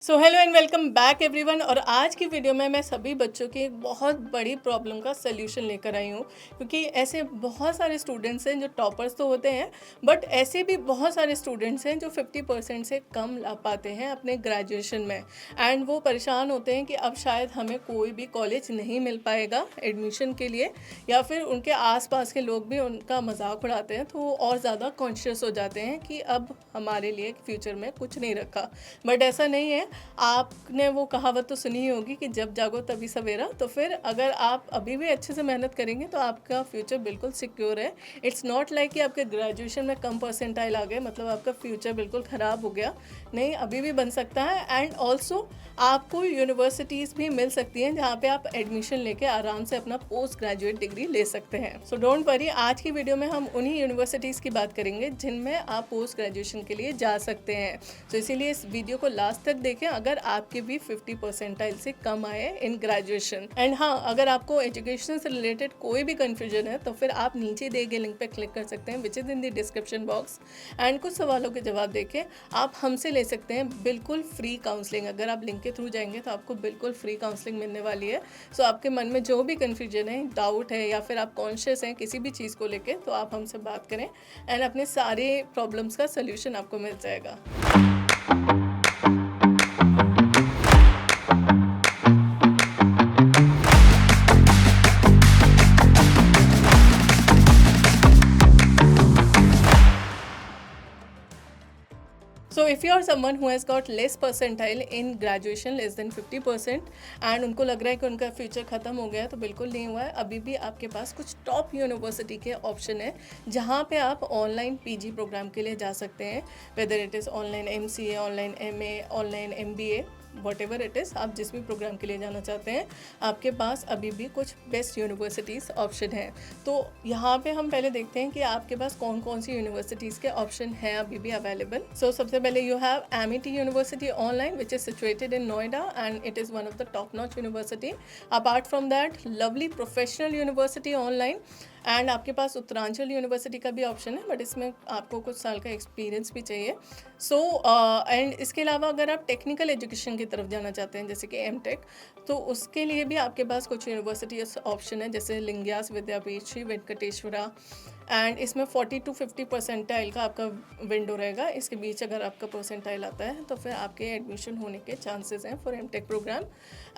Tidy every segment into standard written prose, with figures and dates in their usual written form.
So hello and welcome back everyone. और आज की वीडियो में मैं सभी बच्चों की एक बहुत बड़ी प्रॉब्लम का सल्यूशन लेकर आई हूँ, क्योंकि ऐसे बहुत सारे स्टूडेंट्स हैं जो टॉपर्स तो होते हैं, बट ऐसे भी बहुत सारे स्टूडेंट्स हैं जो 50% से कम ला पाते हैं अपने ग्रेजुएशन में। एंड वो परेशान होते हैं कि अब शायद हमें कोई भी कॉलेज नहीं मिल पाएगा एडमिशन के लिए, या फिर उनके आसपास के लोग भी उनका मजाक उड़ाते हैं, तो वो और ज़्यादा कॉन्शियस हो जाते हैं कि अब हमारे लिए फ्यूचर में कुछ नहीं रखा। बट ऐसा नहीं है। आपने वो कहावत तो सुनी ही होगी कि जब जागो तभी सवेरा। तो फिर अगर आप अभी भी अच्छे से मेहनत करेंगे तो आपका फ्यूचर बिल्कुल सिक्योर है। इट्स नॉट लाइक कि आपके ग्रेजुएशन में कम परसेंटाइल आ गए मतलब आपका फ्यूचर बिल्कुल ख़राब हो गया। नहीं, अभी भी बन सकता है। एंड ऑल्सो आपको यूनिवर्सिटीज़ भी मिल सकती हैं जहाँ पे आप एडमिशन लेके आराम से अपना पोस्ट ग्रेजुएट डिग्री ले सकते हैं। सो डोंट वरी, आज की वीडियो में हम उन्हीं यूनिवर्सिटीज़ की बात करेंगे जिनमें आप पोस्ट ग्रेजुएशन के लिए जा सकते हैं। तो इसीलिए इस वीडियो को लास्ट तक देखें अगर आपके भी 50 परसेंटाइल से कम आए इन ग्रेजुएशन। एंड हाँ, अगर आपको एजुकेशन से रिलेटेड कोई भी कन्फ्यूजन है तो फिर आप नीचे दिए गए लिंक पे क्लिक कर सकते हैं, which is in the description box. And कुछ सवालों के जवाब देके आप हमसे ले सकते हैं बिल्कुल फ्री काउंसलिंग। अगर आप लिंक के थ्रू जाएंगे तो आपको बिल्कुल फ्री काउंसलिंग मिलने वाली है। सो आपके मन में जो भी कन्फ्यूजन है, डाउट है, या फिर आप कॉन्शियस हैं किसी भी चीज़ को लेके, तो आप हमसे बात करें एंड अपने सारे प्रॉब्लम्स का सोल्यूशन आपको मिल जाएगा। So if you are someone who has got less percentile in graduation, less than 50%, and उनको लग रहा है कि उनका फ्यूचर ख़त्म हो गया है, तो बिल्कुल नहीं हुआ है। अभी भी आपके पास कुछ टॉप यूनिवर्सिटी के ऑप्शन है जहाँ पे आप ऑनलाइन पीजी प्रोग्राम के लिए जा सकते हैं, whether it is online MCA, online MA, online MBA, what ever it is. आप जिस भी प्रोग्राम के लिए जाना चाहते हैं आपके पास अभी भी कुछ बेस्ट यूनिवर्सिटीज़ ऑप्शन है। तो यहाँ पे हम पहले देखते हैं कि आपके पास कौन कौन सी यूनिवर्सिटीज़ के ऑप्शन हैं अभी भी अवेलेबल। सो सबसे पहले you have Amity university online which is situated in Noida and it is one of the top notch university. Apart from that, lovely professional university online. And आपके पास उत्तरांचल यूनिवर्सिटी का भी ऑप्शन है, बट इसमें आपको कुछ साल का एक्सपीरियंस भी चाहिए। सो एंड इसके अलावा अगर आप टेक्निकल एजुकेशन की तरफ जाना चाहते हैं जैसे कि एमटेक, तो उसके लिए भी आपके पास कुछ यूनिवर्सिटी ऑप्शन है, जैसे लिंग्यास विद्यापीठ, श्री वेंकटेश्वरा। एंड इसमें 40 to 50 परसेंटाइल का आपका विंडो रहेगा। इसके बीच अगर आपका परसेंटाइल आता है तो फिर आपके एडमिशन होने के चांसेस हैं फॉर एमटेक प्रोग्राम।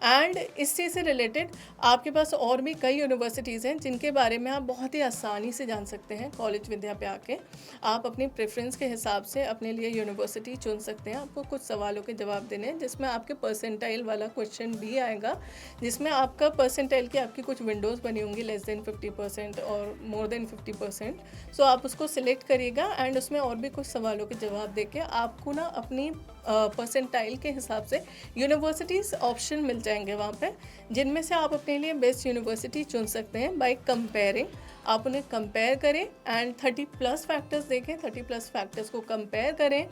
एंड इस चीज़ से रिलेटेड आपके पास और भी कई यूनिवर्सिटीज़ हैं जिनके बारे में आप बहुत ही आसानी से जान सकते हैं। कॉलेज विद्या पे आके आप अपनी प्रेफरेंस के हिसाब से अपने लिए यूनिवर्सिटी चुन सकते हैं। आपको कुछ सवालों के जवाब देने हैं जिसमें आपके परसेंटाइल वाला क्वेश्चन भी आएगा, जिसमें आपका परसेंटाइल की आपकी कुछ विंडोज़ बनी होंगी, लेस देन 50% और मोर देन 50%। सो आप उसको सिलेक्ट करिएगा एंड उसमें और भी कुछ सवालों के जवाब देके आपको ना अपनी परसेंटाइल के हिसाब से यूनिवर्सिटीज़ ऑप्शन मिल जाएंगे वहाँ पे, जिनमें से आप अपने लिए बेस्ट यूनिवर्सिटी चुन सकते हैं बाय कंपेयरिंग। आप उन्हें कंपेयर करें एंड 30+ फैक्टर्स देखें, 30+ फैक्टर्स को कंपेयर करें,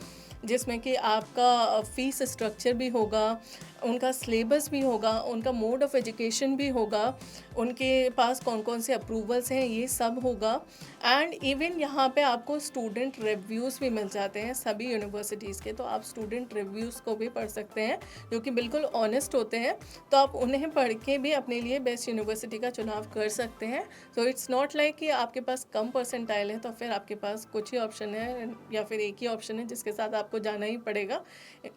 जिसमें कि आपका फीस स्ट्रक्चर भी होगा, उनका सिलेबस भी होगा, उनका मोड ऑफ एजुकेशन भी होगा, उनके पास कौन कौन से अप्रूवल्स हैं, ये सब होगा। एंड इवन यहाँ पे आपको स्टूडेंट रिव्यूज़ भी मिल जाते हैं सभी यूनिवर्सिटीज़ के, तो आप स्टूडेंट रिव्यूज़ को भी पढ़ सकते हैं जो कि बिल्कुल ऑनेस्ट होते हैं। तो आप उन्हें पढ़ के भी अपने लिए बेस्ट यूनिवर्सिटी का चुनाव कर सकते हैं। तो इट्स नॉट लाइक कि आपके पास कम परसेंटाइल है तो फिर आपके पास कुछ ही ऑप्शन है या फिर एक ही ऑप्शन है जिसके साथ आपको जाना ही पड़ेगा।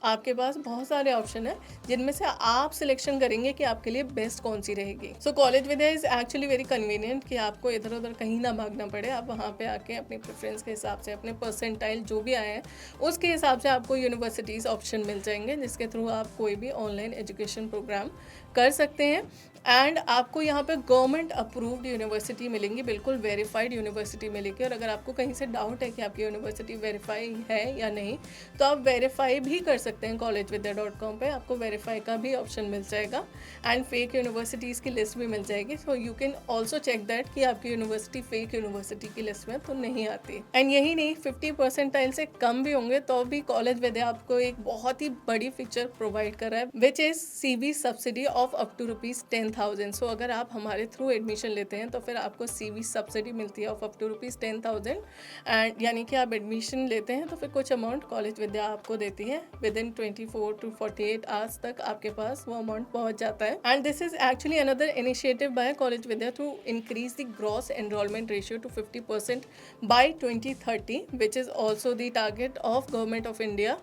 आपके पास बहुत सारे ऑप्शन है जिनमें से आप सिलेक्शन करेंगे कि आपके लिए बेस्ट कौन सी रहेगी। So college Vidya is actually very convenient कि आपको इधर उधर कहीं ना भागना पड़े। आप वहाँ पे आके अपनी प्रेफरेंस के हिसाब से, अपने परसेंटाइल जो भी आए हैं उसके हिसाब से आपको यूनिवर्सिटीज़ ऑप्शन मिल जाएंगे, जिसके थ्रू आप कोई भी ऑनलाइन एजुकेशन प्रोग्राम कर सकते हैं। एंड आपको यहाँ पे गवर्नमेंट अप्रूव्ड यूनिवर्सिटी मिलेंगी, बिल्कुल वेरीफाइड यूनिवर्सिटी मिलेगी। और अगर आपको कहीं से डाउट है कि आपकी यूनिवर्सिटी वेरीफाई है या नहीं, तो आप वेरीफाई भी कर सकते हैं। collegevidya.com पे आपको वेरीफाई का भी ऑप्शन मिल जाएगा एंड फेक यूनिवर्सिटीज़ की लिस्ट भी मिल जाएगी। So you can also check that कि आपकी यूनिवर्सिटी फेक यूनिवर्सिटी की लिस्ट में तो नहीं आती। एंड यही नहीं, 50 परसेंटाइल से कम भी होंगे तो भी कॉलेज विद्या आपको एक बहुत ही बड़ी फीचर प्रोवाइड कर रहा है, which is CV subsidy of up to ₹10,000। So अगर आप हमारे थ्रू एडमिशन लेते हैं तो फिर आपको CV फीस सब्सिडी मिलती है ऑफ अप टू ₹10,000 एंड यानी कि आप एडमिशन लेते हैं तो फिर कुछ अमाउंट कॉलेज विद्या आपको देती है। विद इन 24 to 48 आवर्स तक आपके पास वो अमाउंट पहुंच जाता है। And this is actually another initiative by college Vidya to increase the gross enrolment ratio to 50% by 2030 which is also the target of government of India,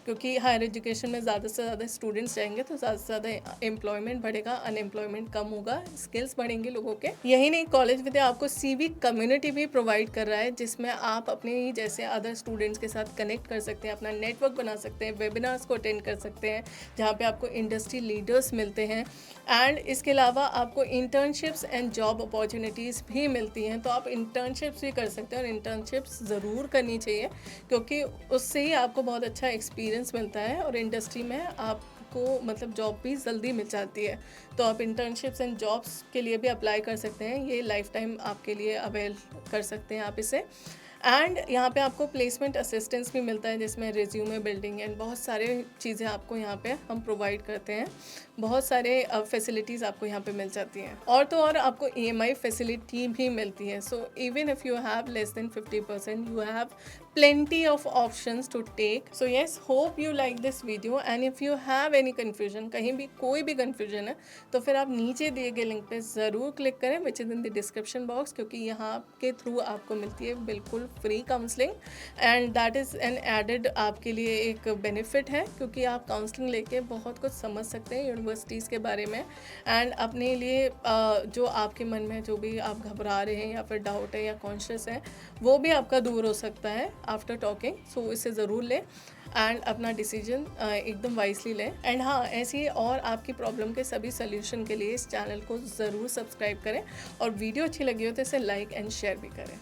क्योंकि हायर एजुकेशन में ज़्यादा से ज़्यादा स्टूडेंट्स जाएंगे तो ज़्यादा से ज़्यादा एम्प्लॉयमेंट बढ़ेगा, अनएम्प्लॉयमेंट कम होगा, स्किल्स बढ़ेंगे लोगों के। यही नहीं, कॉलेज विद्या आपको सीवी कम्युनिटी भी प्रोवाइड कर रहा है जिसमें आप अपने ही जैसे अदर स्टूडेंट्स के साथ कनेक्ट कर सकते हैं, अपना नेटवर्क बना सकते हैं, वेबिनार्स को अटेंड कर सकते हैं जहाँ पे आपको इंडस्ट्री लीडर्स मिलते हैं। एंड इसके अलावा आपको इंटर्नशिप्स एंड जॉब अपॉर्चुनिटीज़ भी मिलती हैं, तो आप इंटर्नशिप्स भी कर सकते हैं और इंटर्नशिप्स ज़रूर करनी चाहिए क्योंकि उससे ही आपको बहुत अच्छा एक्सपीरियंस मिलता है और इंडस्ट्री में आपको मतलब जॉब भी जल्दी मिल जाती है। तो आप इंटर्नशिप्स एंड जॉब्स के लिए भी अप्लाई कर सकते हैं, ये लाइफ टाइम आपके लिए अवेल कर सकते हैं आप इसे। एंड यहाँ पे आपको प्लेसमेंट असिस्टेंस भी मिलता है जिसमें रिज्यूमे बिल्डिंग एंड बहुत सारे चीज़ें आपको यहाँ पे हम प्रोवाइड करते हैं, बहुत सारे फैसिलिटीज़ आपको यहाँ पे मिल जाती हैं। और तो और आपको EMI फैसिलिटी भी मिलती है। So even if you have less than 50% you have plenty of options to take. So yes, hope you like this video and if you have any confusion, कहीं भी कोई भी confusion है तो फिर आप नीचे दिए गए लिंक पे ज़रूर क्लिक करें which is in the description box, क्योंकि यहाँ के थ्रू आपको मिलती है बिल्कुल free counselling and that is an added आपके लिए एक बेनिफिट है क्योंकि आप काउंसलिंग लेके बहुत कुछ समझ सकते हैं यूनिवर्सिटीज़ के बारे में एंड अपने लिए जो आपके मन में जो भी आप घबरा रहे हैं या फिर डाउट है या कॉन्शियस है वो भी आपका दूर हो सकता है आफ्टर टॉकिंग। सो इसे ज़रूर लें एंड अपना डिसीजन एकदम वाइसली लें। एंड हाँ, ऐसी और आपकी प्रॉब्लम के सभी सोल्यूशन के लिए इस चैनल को ज़रूर सब्सक्राइब करें और वीडियो अच्छी लगी हो तो इसे लाइक एंड शेयर भी करें।